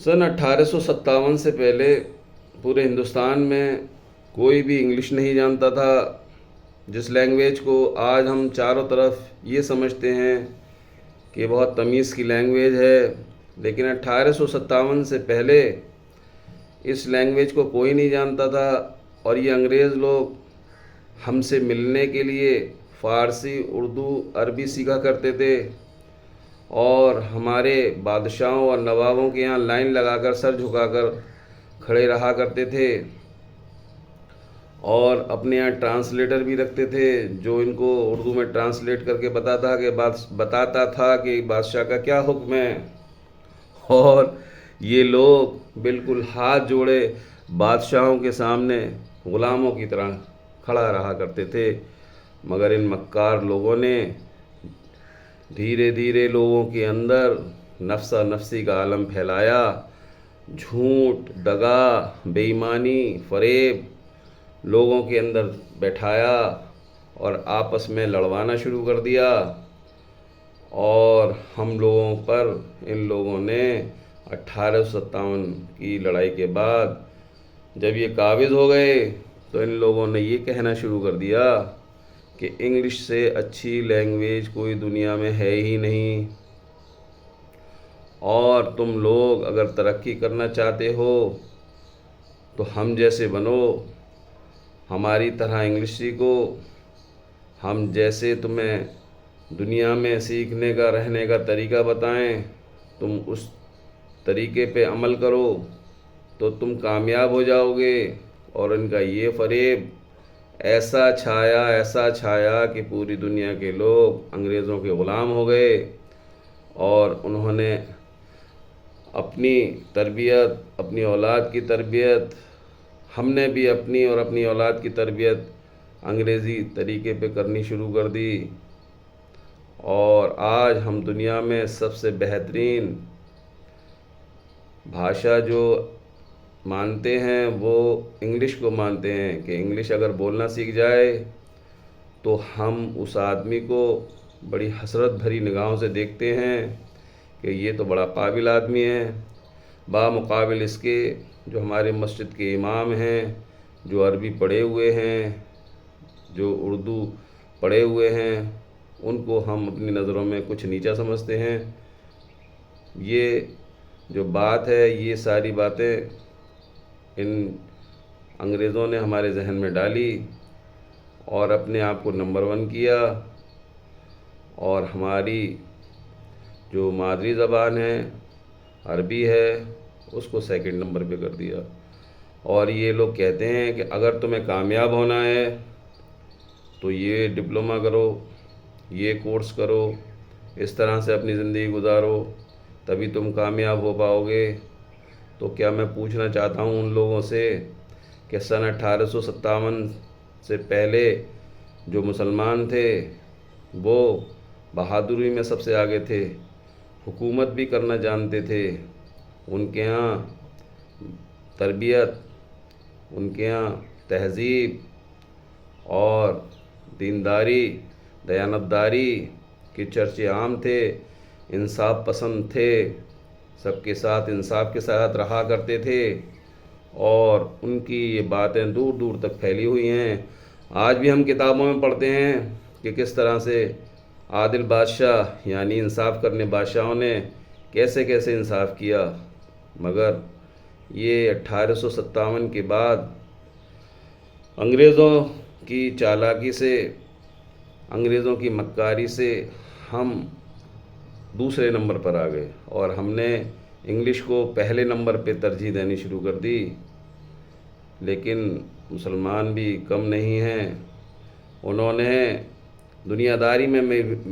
سن 1857 سے پہلے پورے ہندوستان میں کوئی بھی انگلش نہیں جانتا تھا، جس لینگویج کو آج ہم چاروں طرف یہ سمجھتے ہیں کہ بہت تمیز کی لینگویج ہے، لیکن 1857 سے پہلے اس لینگویج کو کوئی نہیں جانتا تھا، اور یہ انگریز لوگ ہم سے ملنے کے لیے فارسی، اردو، عربی سیکھا کرتے تھے، اور ہمارے بادشاہوں اور نوابوں کے یہاں لائن لگا کر سر جھکا کر کھڑے رہا کرتے تھے، اور اپنے یہاں ٹرانسلیٹر بھی رکھتے تھے جو ان کو اردو میں ٹرانسلیٹ کر کے بتاتا تھا کہ بادشاہ کا کیا حکم ہے۔ اور یہ لوگ بالکل ہاتھ جوڑے بادشاہوں کے سامنے غلاموں کی طرح کھڑا رہا کرتے تھے، مگر ان مکار لوگوں نے دھیرے دھیرے لوگوں کے اندر نفسا نفسی کا عالم پھیلایا، جھوٹ، دغا، بے ایمانی، فریب لوگوں کے اندر بیٹھایا، اور آپس میں لڑوانا شروع کر دیا، اور ہم لوگوں پر ان لوگوں نے 1857 کی لڑائی کے بعد جب یہ قابض ہو گئے تو ان لوگوں نے یہ کہنا شروع کر دیا کہ انگلش سے اچھی لینگویج کوئی دنیا میں ہے ہی نہیں، اور تم لوگ اگر ترقی کرنا چاہتے ہو تو ہم جیسے بنو، ہماری طرح انگلش سیکھو، ہم جیسے تمہیں دنیا میں سیکھنے کا رہنے کا طریقہ بتائیں، تم اس طریقے پہ عمل کرو تو تم کامیاب ہو جاؤ گے۔ اور ان کا یہ فریب ایسا چھایا کہ پوری دنیا کے لوگ انگریزوں کے غلام ہو گئے، اور انہوں نے اپنی تربیت، اپنی اولاد کی تربیت، ہم نے بھی اپنی اور اپنی اولاد کی تربیت انگریزی طریقے پہ کرنی شروع کر دی، اور آج ہم دنیا میں سب سے بہترین بھاشا جو مانتے ہیں وہ انگلش کو مانتے ہیں، کہ انگلش اگر بولنا سیکھ جائے تو ہم اس آدمی کو بڑی حسرت بھری نگاہوں سے دیکھتے ہیں کہ یہ تو بڑا قابل آدمی ہے، بامقابل اس کے جو ہمارے مسجد کے امام ہیں، جو عربی پڑھے ہوئے ہیں، جو اردو پڑھے ہوئے ہیں، ان کو ہم اپنی نظروں میں کچھ نیچا سمجھتے ہیں۔ یہ جو بات ہے، یہ ساری باتیں ان انگریزوں نے ہمارے ذہن میں ڈالی اور اپنے آپ کو نمبر 1 کیا، اور ہماری جو مادری زبان ہے عربی ہے اس کو 2 نمبر پہ کر دیا، اور یہ لوگ کہتے ہیں کہ اگر تمہیں کامیاب ہونا ہے تو یہ ڈپلومہ کرو، یہ کورس کرو، اس طرح سے اپنی زندگی گزارو، تبھی تم کامیاب ہو پاؤ گے۔ تو کیا میں پوچھنا چاہتا ہوں ان لوگوں سے کہ سن 1857 سے پہلے جو مسلمان تھے وہ بہادری میں سب سے آگے تھے، حکومت بھی کرنا جانتے تھے، ان کے ہاں تربیت، ان کے ہاں تہذیب اور دینداری، دیانتداری کے چرچے عام تھے، انصاف پسند تھے، سب کے ساتھ انصاف کے ساتھ رہا کرتے تھے، اور ان کی یہ باتیں دور دور تک پھیلی ہوئی ہیں۔ آج بھی ہم کتابوں میں پڑھتے ہیں کہ کس طرح سے عادل بادشاہ یعنی انصاف کرنے بادشاہوں نے کیسے کیسے انصاف کیا، مگر یہ 1857 کے بعد انگریزوں کی چالاکی سے، انگریزوں کی مکاری سے ہم دوسرے نمبر پر آ گئے، اور ہم نے انگلش کو پہلے نمبر پہ ترجیح دینی شروع کر دی۔ لیکن مسلمان بھی کم نہیں ہیں، انہوں نے دنیا داری میں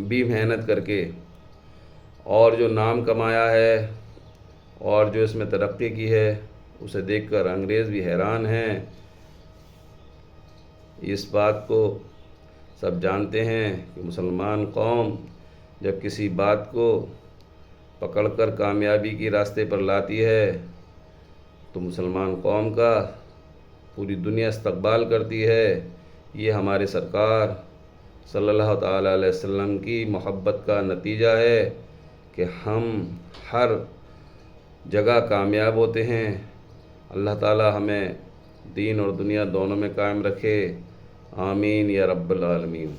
بھی محنت کر کے اور جو نام کمایا ہے اور جو اس میں ترقی کی ہے اسے دیکھ کر انگریز بھی حیران ہیں۔ اس بات کو سب جانتے ہیں کہ مسلمان قوم جب کسی بات کو پکڑ کر کامیابی کے راستے پر لاتی ہے تو مسلمان قوم کا پوری دنیا استقبال کرتی ہے۔ یہ ہمارے سرکار صلی اللہ تعالیٰ علیہ وسلم کی محبت کا نتیجہ ہے کہ ہم ہر جگہ کامیاب ہوتے ہیں۔ اللہ تعالی ہمیں دین اور دنیا دونوں میں قائم رکھے، آمین یا رب العالمین۔